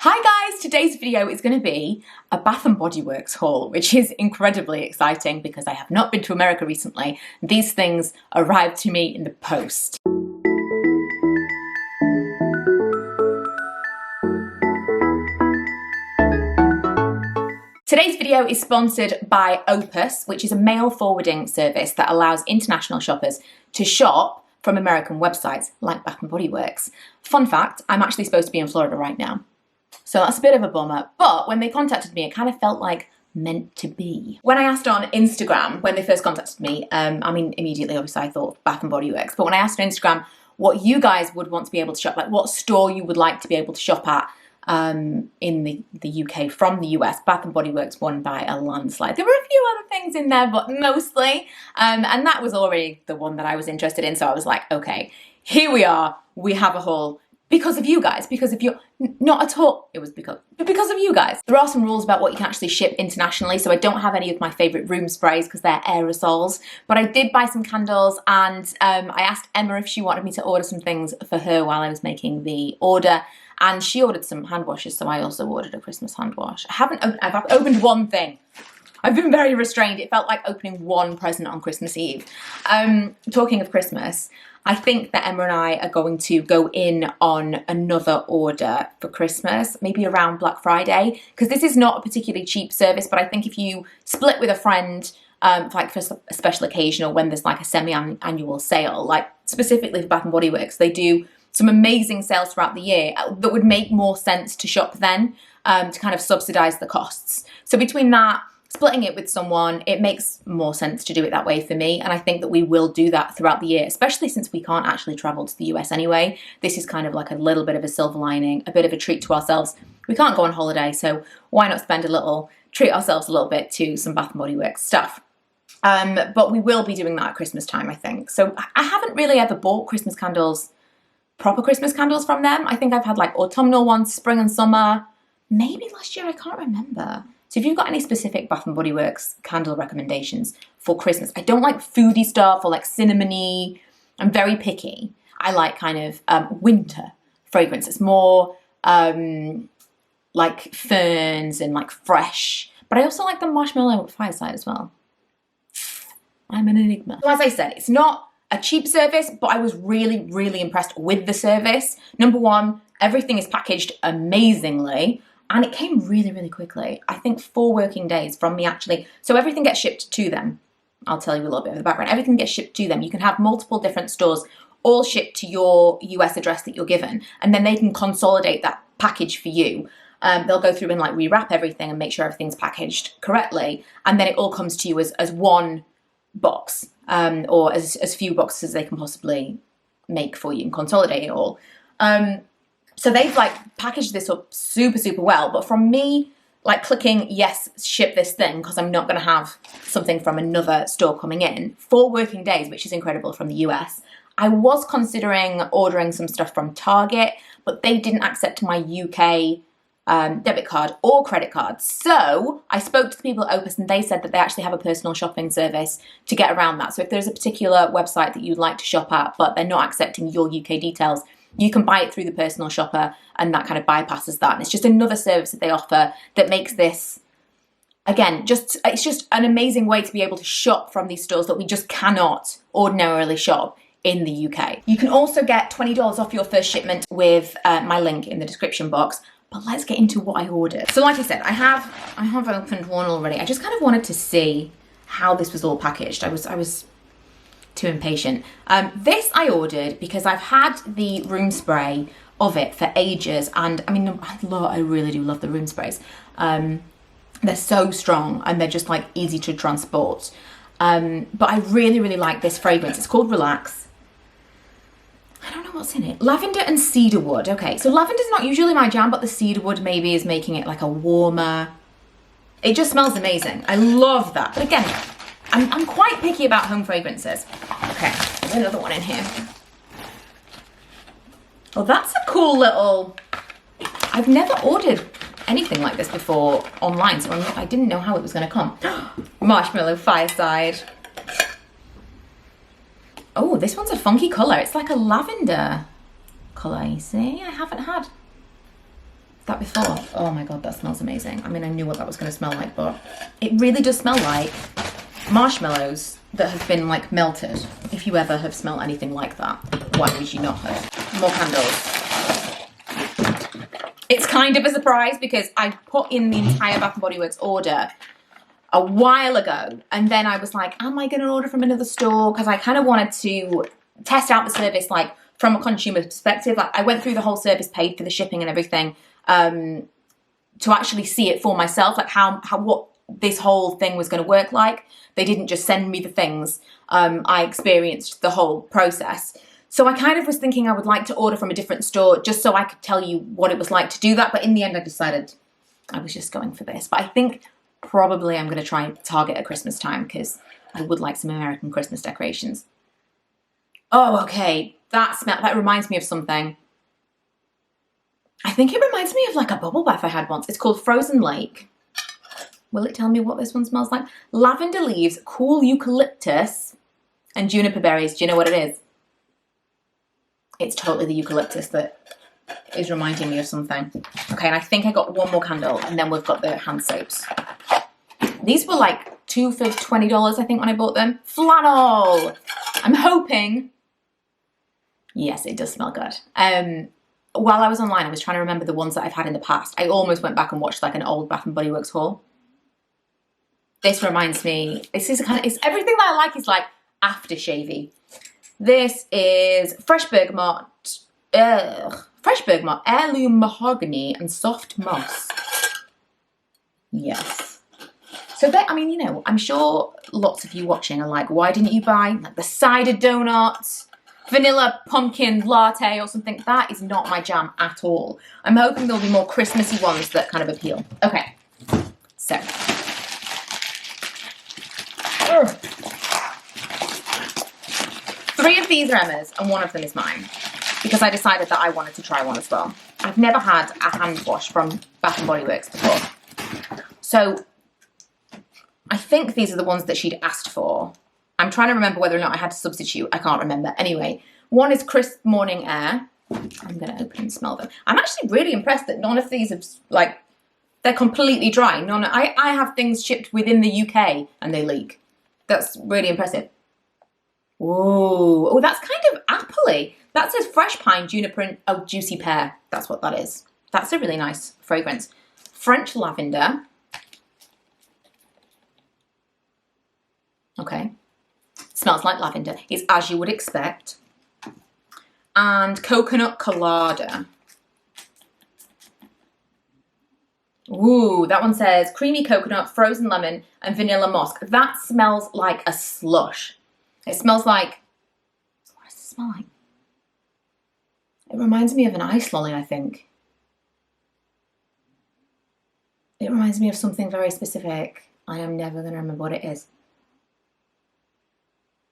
Hi guys, today's video is going to be a Bath & Body Works haul, which is incredibly exciting because I have not been to America recently. These things arrived to me in the post. Today's video is sponsored by Opus, which is a mail forwarding service that allows international shoppers to shop from American websites like Bath & Body Works. Fun fact, I'm actually supposed to be in Florida right now. So that's a bit of a bummer, but when they contacted me, it kind of felt like meant to be. When I asked on Instagram, when they first contacted me, immediately, obviously, I thought Bath & Body Works, but when I asked on Instagram what you guys would want to be able to shop, like what store you would like to be able to shop at in the UK from the US, Bath & Body Works won by a landslide. There were a few other things in there, but mostly, and that was already the one that I was interested in, so I was like, okay, here we are, we have a haul. Because of you guys, because if you're not at all, it was because of you guys. There are some rules about what you can actually ship internationally, so I don't have any of my favourite room sprays because they're aerosols, but I did buy some candles and I asked Emma if she wanted me to order some things for her while I was making the order, and she ordered some hand washes, so I also ordered a Christmas hand wash. I've opened one thing. I've been very restrained. It felt like opening one present on Christmas Eve. Talking of Christmas, I think that Emma and I are going to go in on another order for Christmas, maybe around Black Friday, because this is not a particularly cheap service, but I think if you split with a friend, like for a special occasion or when there's like a semi-annual sale, like specifically for Bath & Body Works, they do some amazing sales throughout the year that would make more sense to shop then to kind of subsidise the costs. So between that, splitting it with someone, it makes more sense to do it that way for me, and I think that we will do that throughout the year, especially since we can't actually travel to the US anyway. This is kind of like a little bit of a silver lining, a bit of a treat to ourselves. We can't go on holiday, so why not treat ourselves a little bit to some Bath & Body Works stuff. But we will be doing that at Christmas time, I think. So I haven't really ever bought Christmas candles, proper Christmas candles from them. I think I've had like autumnal ones, spring and summer, maybe last year, I can't remember. So if you've got any specific Bath & Body Works candle recommendations for Christmas, I don't like foodie stuff or like cinnamony. I'm very picky. I like kind of winter fragrance. It's more like ferns and like fresh. But I also like the marshmallow fireside as well. I'm an enigma. So as I said, it's not a cheap service, but I was really, really impressed with the service. Number one, everything is packaged amazingly. And it came really, really quickly. I think 4 working days from me actually. So everything gets shipped to them. I'll tell you a little bit of the background. Everything gets shipped to them. You can have multiple different stores all shipped to your US address that you're given. And then they can consolidate that package for you. They'll go through and like rewrap everything and make sure everything's packaged correctly. And then it all comes to you as one box or as few boxes as they can possibly make for you and consolidate it all. So they've like packaged this up super, super well. But from me, like clicking, yes, ship this thing, because I'm not going to have something from another store coming in, 4 working days, which is incredible from the US. I was considering ordering some stuff from Target, but they didn't accept my UK debit card or credit card. So I spoke to the people at Opus and they said that they actually have a personal shopping service to get around that. So if there's a particular website that you'd like to shop at, but they're not accepting your UK details, you can buy it through the personal shopper and that kind of bypasses that. And it's just another service that they offer that makes this, again, it's just an amazing way to be able to shop from these stores that we just cannot ordinarily shop in the UK. You can also get $20 off your first shipment with my link in the description box. But let's get into what I ordered. So like I said, I have opened one already. I just kind of wanted to see how this was all packaged. I was too impatient. This I ordered because I've had the room spray of it for ages, and I mean, I really do love the room sprays. They're so strong and they're just like easy to transport. But I really, really like this fragrance. It's called Relax. I don't know what's in it. Lavender and cedarwood. Okay, so lavender's not usually my jam, but the cedarwood maybe is making it like a warmer. It just smells amazing. I love that. But again, I'm quite picky about home fragrances. Okay, there's another one in here. Oh, that's a cool little... I've never ordered anything like this before online, so I didn't know how it was going to come. Marshmallow fireside. Oh, this one's a funky colour. It's like a lavender colour, you see? I haven't had that before. Oh my God, that smells amazing. I mean, I knew what that was going to smell like, but it really does smell like marshmallows that have been like melted. If you ever have smelled anything like that, why would you not have? More candles. It's kind of a surprise because I put in the entire Bath & Body Works order a while ago, and then I was like, am I going to order from another store? Because I kind of wanted to test out the service, like from a consumer perspective. Like, I went through the whole service, paid for the shipping and everything, to actually see it for myself, like what this whole thing was going to work like. They didn't just send me the things. I experienced the whole process. So I kind of was thinking I would like to order from a different store just so I could tell you what it was like to do that. But in the end, I decided I was just going for this. But I think probably I'm going to try and target at Christmas time because I would like some American Christmas decorations. Oh, okay. That reminds me of something. I think it reminds me of like a bubble bath I had once. It's called Frozen Lake. Will it tell me what this one smells like? Lavender leaves, cool eucalyptus, and juniper berries. Do you know what it is? It's totally the eucalyptus that is reminding me of something. Okay, and I think I got one more candle, and then we've got the hand soaps. These were like 2 for $20, I think, when I bought them. Flannel! I'm hoping... Yes, it does smell good. While I was online, I was trying to remember the ones that I've had in the past. I almost went back and watched like an old Bath & Body Works haul. This reminds me... It's everything that I like is like aftershavey. This is Fresh Bergamot, Heirloom Mahogany and Soft Moss. Yes. So I mean, you know, I'm sure lots of you watching are like, why didn't you buy like the cider donut, vanilla pumpkin latte or something? That is not my jam at all. I'm hoping there'll be more Christmassy ones that kind of appeal. Okay, so. Ugh. 3 of these are Emma's and 1 of them is mine because I decided that I wanted to try one as well. I've never had a hand wash from Bath & Body Works before. So I think these are the ones that she'd asked for. I'm trying to remember whether or not I had to substitute. I can't remember. Anyway, one is Crisp Morning Air. I'm going to open and smell them. I'm actually really impressed that none of these have, like, they're completely dry. I have things shipped within the UK and they leak. That's really impressive. Ooh, oh, that's kind of apple-y. That says fresh pine, juniper, and juicy pear. That's what that is. That's a really nice fragrance. French lavender. Okay. Smells like lavender. It's as you would expect. And coconut colada. Ooh, that one says creamy coconut, frozen lemon, and vanilla musk. That smells like a slush. It smells like, what does it smell like? It reminds me of an ice lolly, I think. It reminds me of something very specific. I am never going to remember what it is.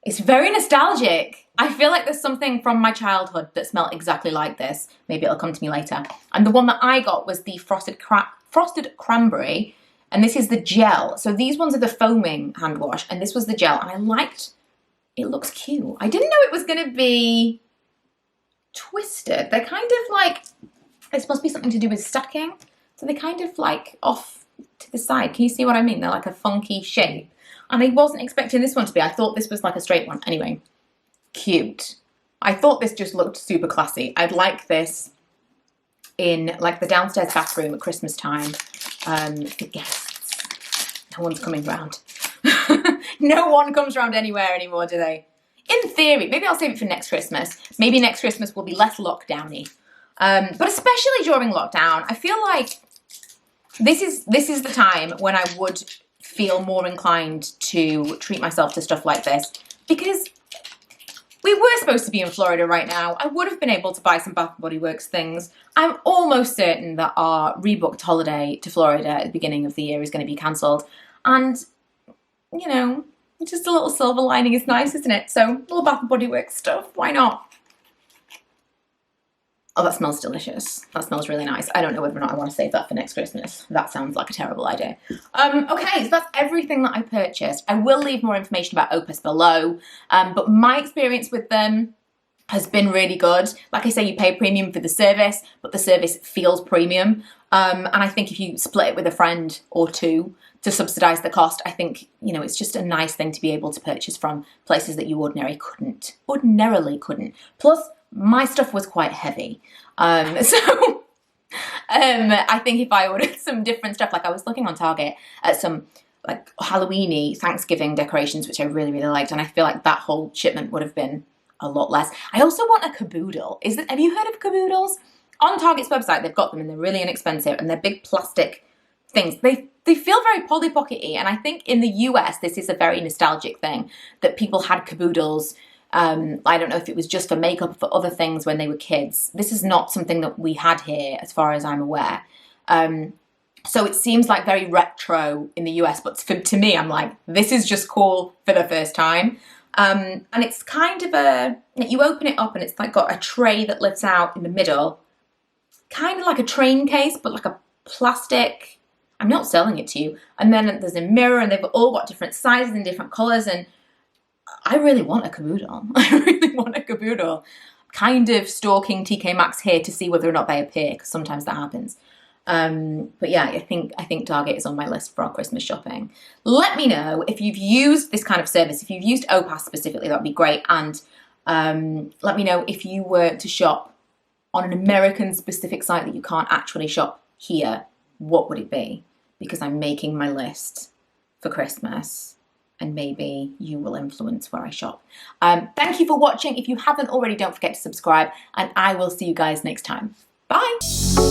It's very nostalgic. I feel like there's something from my childhood that smelled exactly like this. Maybe it'll come to me later. And the one that I got was the frosted cranberry, and this is the gel. So these ones are the foaming hand wash, and this was the gel, and I liked. It looks cute. I didn't know it was going to be twisted. They're kind of like, it's supposed to be something to do with stacking. So they're kind of like off to the side. Can you see what I mean? They're like a funky shape. And I wasn't expecting this one to be. I thought this was like a straight one. Anyway, cute. I thought this just looked super classy. I'd like this in like the downstairs bathroom at Christmas time for guests. No one's coming round. No one comes around anywhere anymore, do they? In theory, maybe I'll save it for next Christmas. Maybe next Christmas will be less lockdowny. But especially during lockdown, I feel like this is the time when I would feel more inclined to treat myself to stuff like this, because we were supposed to be in Florida right now. I would have been able to buy some Bath & Body Works things. I'm almost certain that our rebooked holiday to Florida at the beginning of the year is going to be cancelled. And, you know, just a little silver lining is nice, isn't it? So, little Bath & Body Works stuff, why not? Oh, that smells delicious. That smells really nice. I don't know whether or not I want to save that for next Christmas. That sounds like a terrible idea. Okay, so that's everything that I purchased. I will leave more information about Opus below, but my experience with them has been really good. Like I say, you pay premium for the service, but the service feels premium. And I think if you split it with a friend or two to subsidise the cost, I think, you know, it's just a nice thing to be able to purchase from places that you ordinarily couldn't. Plus, my stuff was quite heavy. So I think if I ordered some different stuff, like I was looking on Target at some like Halloween-y Thanksgiving decorations, which I really, really liked, and I feel like that whole shipment would have been a lot less. I also want a caboodle. Have you heard of caboodles? On Target's website, they've got them and they're really inexpensive and they're big plastic things. They feel very Polly Pocket-y, and I think in the US this is a very nostalgic thing that people had caboodles. I don't know if it was just for makeup or for other things when they were kids. This is not something that we had here as far as I'm aware. So it seems like very retro in the US, but to me, I'm like, this is just cool for the first time. And it's kind of you open it up and it's like got a tray that lifts out in the middle, kind of like a train case, but like a plastic. I'm not selling it to you. And then there's a mirror and they've all got different sizes and different colours, and I really want a caboodle. I really want a caboodle. Kind of stalking TK Maxx here to see whether or not they appear, because sometimes that happens. But yeah, I think Target is on my list for our Christmas shopping. Let me know if you've used this kind of service. If you've used OPAS specifically, that'd be great. And let me know if you were to shop on an American specific site that you can't actually shop here, what would it be? Because I'm making my list for Christmas, and maybe you will influence where I shop. Thank you for watching. If you haven't already, don't forget to subscribe, and I will see you guys next time. Bye.